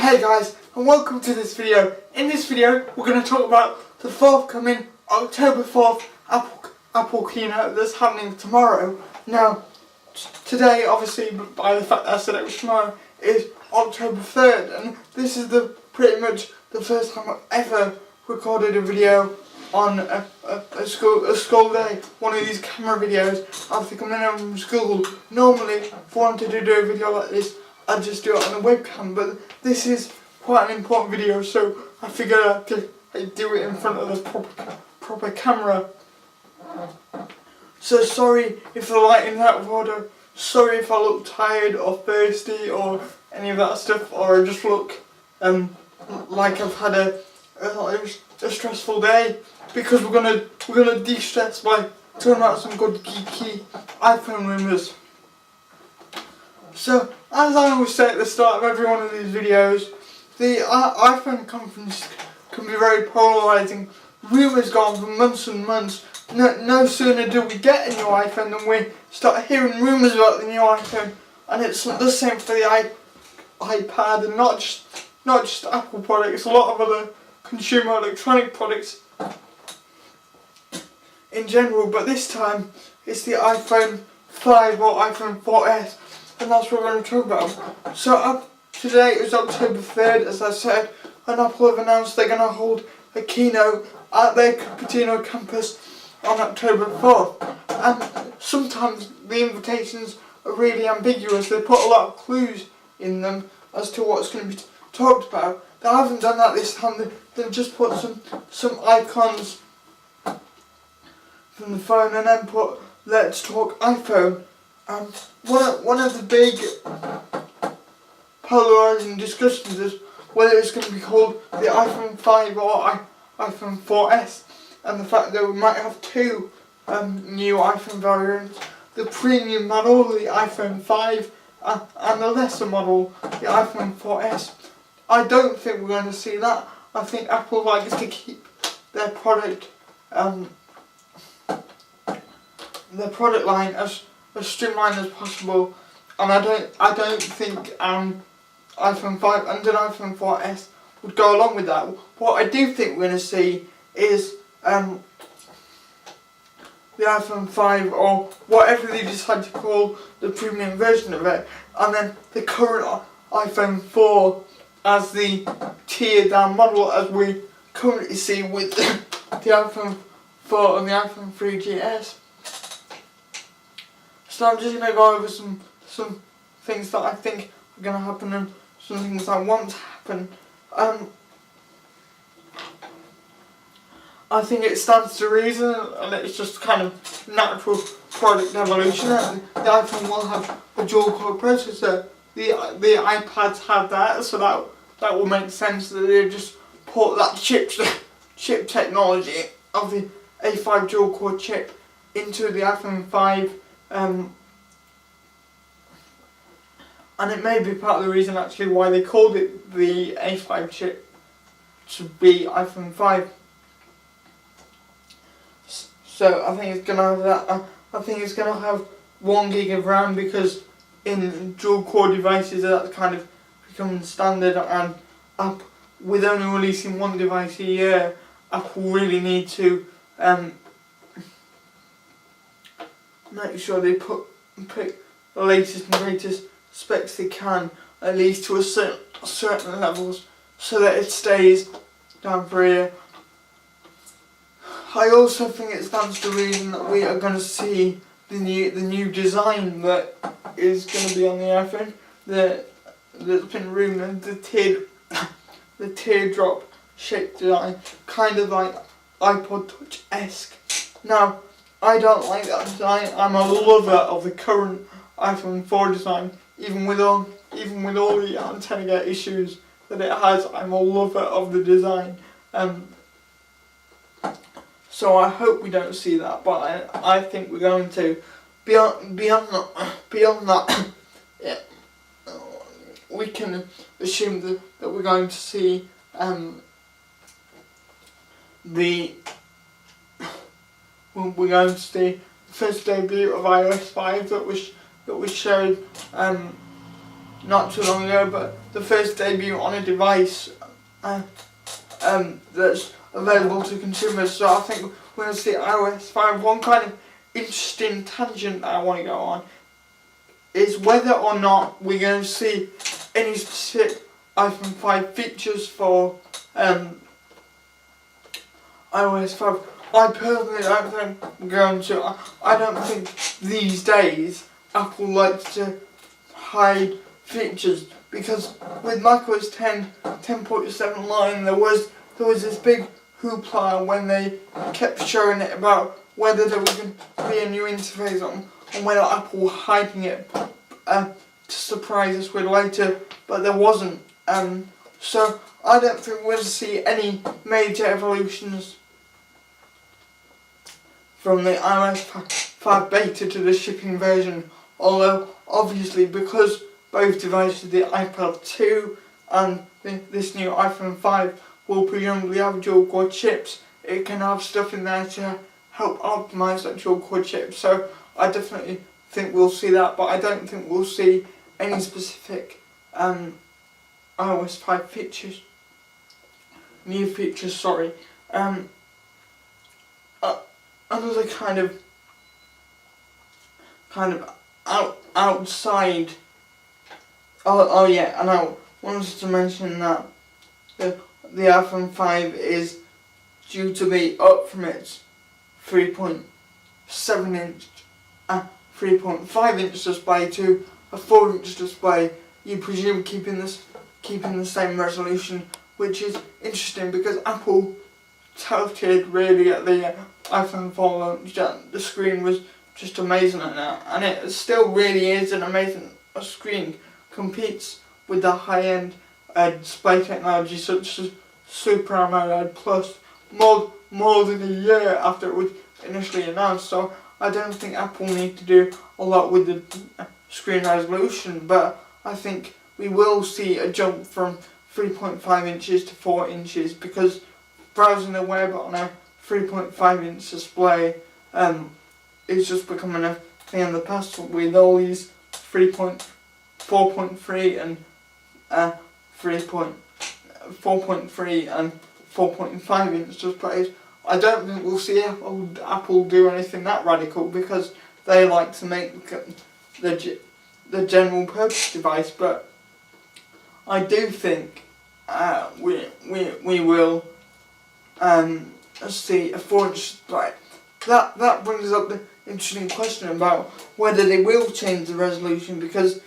Hey guys, and welcome to this video. In this video, we're going to talk about the forthcoming October 4th Apple keynote that's happening tomorrow. Now, today, obviously, by the fact that I said it was tomorrow, is October 3rd, and this is pretty much the first time I've ever recorded a video on a school day, one of these camera videos after coming home from school. Normally, if I wanted to do a video like this, I'd just do it on a webcam, but this is quite an important video, so I figured I'd do it in front of the proper camera. So sorry if the lighting's out of order, sorry if I look tired or thirsty or any of that stuff, or I just look like I've had a stressful day, because we're gonna de-stress by talking about some good geeky iPhone rumours. So, as I always say at the start of every one of these videos, the iPhone conference can be very polarising. Rumours go on for months and months. No sooner do we get a new iPhone than we start hearing rumours about the new iPhone, and it's the same for the iPad, and not just Apple products, a lot of other consumer electronic products in general. But this time it's the iPhone 5 or iPhone 4S, and that's what we're going to talk about. So today is October 3rd, as I said, and Apple have announced they're going to hold a keynote at their Cupertino campus on October 4th. And sometimes the invitations are really ambiguous. They put a lot of clues in them as to what's going to be talked about. They haven't done that this time. They've just put some icons from the phone and then put "Let's Talk iPhone." One of the big polarising discussions is whether it's going to be called the iPhone 5 or iPhone 4S, and the fact that we might have two new iPhone variants: the premium model, the iPhone 5, and the lesser model, the iPhone 4S. I don't think we're going to see that. I think Apple likes to keep their product line as streamlined as possible, and I don't think iPhone 5 and an iPhone 4S would go along with that. What I do think we're going to see is the iPhone 5, or whatever they decide to call the premium version of it, and then the current iPhone 4 as the tiered down model, as we currently see with the iPhone 4 and the iPhone 3GS. So I'm just going to go over some things that I think are going to happen and some things I want to happen. I think it stands to reason, and it's just kind of natural product evolution. The iPhone will have a dual-core processor. The iPads have that, so that will make sense that they just put that chip technology of the A5 dual-core chip into the iPhone 5. And it may be part of the reason actually why they called it the A5 chip to be iPhone 5. So I think it's gonna have that. I think it's gonna have 1 gig of RAM, because in dual core devices that's kind of becoming standard, and with only releasing one device a year, Apple really need to make sure they pick the latest and greatest specs they can, at least to a certain levels, so that it stays down for a year. I also think it stands to reason that we are going to see the new design that is going to be on the iPhone. That's been rumoured, the teardrop shaped design, kind of like iPod Touch-esque. Now, I don't like that design. I'm a lover of the current iPhone 4 design, even with all the antenna issues that it has. I'm a lover of the design. So I hope we don't see that, but I think we're going to. Beyond that, yeah, we can assume that we're going to see we're going to see the first debut of iOS 5 that was showed not too long ago, but the first debut on a device that's available to consumers. So I think we're going to see iOS 5. One kind of interesting tangent that I want to go on is whether or not we're going to see any specific iPhone 5 features for iOS 5. I personally don't think we're going to. I don't think these days Apple likes to hide features, because with macOS 10.7 line there was this big hoopla when they kept showing it about whether there was going to be a new interface and whether Apple were hiding it to surprise us with later, but there wasn't. So I don't think we're going to see any major evolutions from the iOS 5 beta to the shipping version, although obviously because both devices, the iPad 2 and this new iPhone 5, will presumably have dual core chips, it can have stuff in there to help optimize that dual core chip. So I definitely think we'll see that, but I don't think we'll see any specific iOS 5 features, new features, sorry. Another kind of outside. Oh yeah, and I wanted to mention that the iPhone 5 is due to be up from its 3.7 inch, 3.5 inch display to a 4 inch display. You presume keeping the same resolution, which is interesting because Apple touted really at the iPhone 4 launch that the screen was just amazing at that, and it still really is an amazing screen. Competes with the high-end display technology such as Super AMOLED Plus more than a year after it was initially announced. So I don't think Apple need to do a lot with the screen resolution, but I think we will see a jump from 3.5 inches to 4 inches, because browsing the web on a 3.5 inch display is just becoming a thing in the past with all these 4.3 and 4.3 and 4.5 inch displays. I don't think we'll see Apple do anything that radical, because they like to make the general purpose device, but I do think we will see a 4 inch display. That brings up the interesting question about whether they will change the resolution, because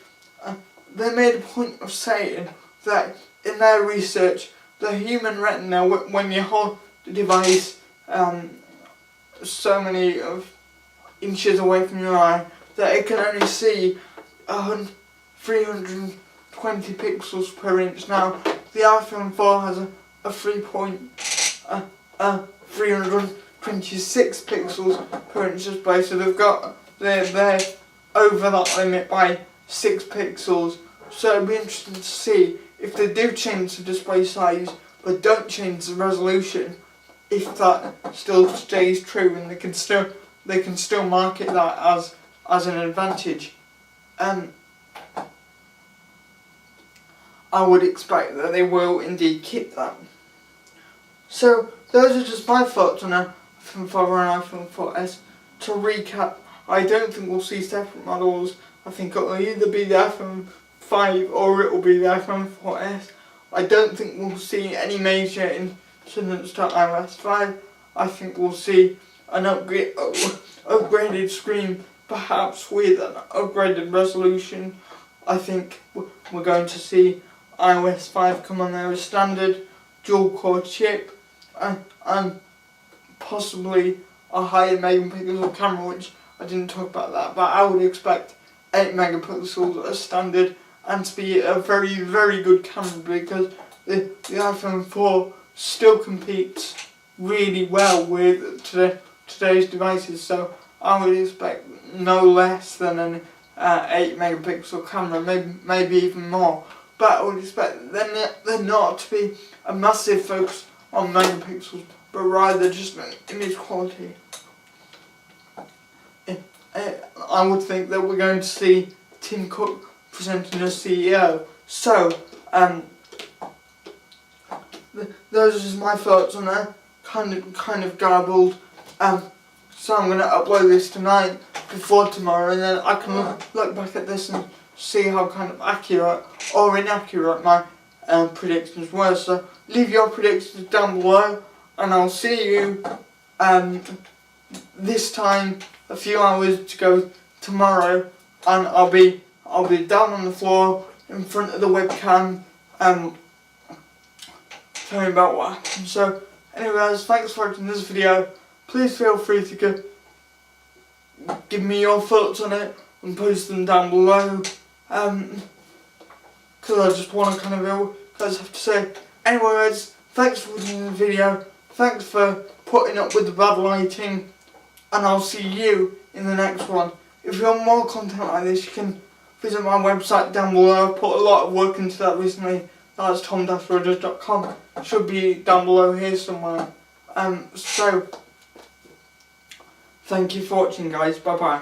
they made a point of saying that in their research, the human retina, when you hold the device so many inches away from your eye, that it can only see 320 pixels per inch. Now, the iPhone 4 has a 326 pixels per inch display, so they're over that limit by 6 pixels. So it'd be interesting to see if they do change the display size but don't change the resolution, if that still stays true and they can still market that as an advantage. I would expect that they will indeed keep that. So those are just my thoughts on iPhone 4 and iPhone 4S. To recap, I don't think we'll see separate models. I think it'll either be the iPhone 5 or it will be the iPhone 4S. I don't think we'll see any major incidents to iOS 5. I think we'll see an upgraded screen, perhaps with an upgraded resolution. I think we're going to see iOS 5 come on there as standard, dual core chip, and possibly a higher megapixel camera, which I didn't talk about that, but I would expect 8 megapixels as standard, and to be a very, very good camera, because the iPhone 4 still competes really well with today's devices. So I would expect no less than an 8 megapixel camera, maybe even more. But I would expect there not to be a massive focus on megapixels, but rather just an image quality. I would think that we're going to see Tim Cook presenting as CEO. So, those are just my thoughts on that. Kind of garbled. So I'm gonna upload this tonight before tomorrow, and then I can look back at this and see how kind of accurate or inaccurate my predictions were. So leave your predictions down below, and I'll see you this time a few hours to go tomorrow, and I'll be down on the floor in front of the webcam telling you about what happened. So anyway guys, thanks for watching this video. Please feel free to give me your thoughts on it and post them down below, because I just want to kind of hear what you guys have to say. Anyways, thanks for watching the video, thanks for putting up with the bad lighting, and I'll see you in the next one. If you want more content like this, you can visit my website down below. I've put a lot of work into that recently. That's tom-rogers.com. Should be down below here somewhere. So thank you for watching guys, bye bye.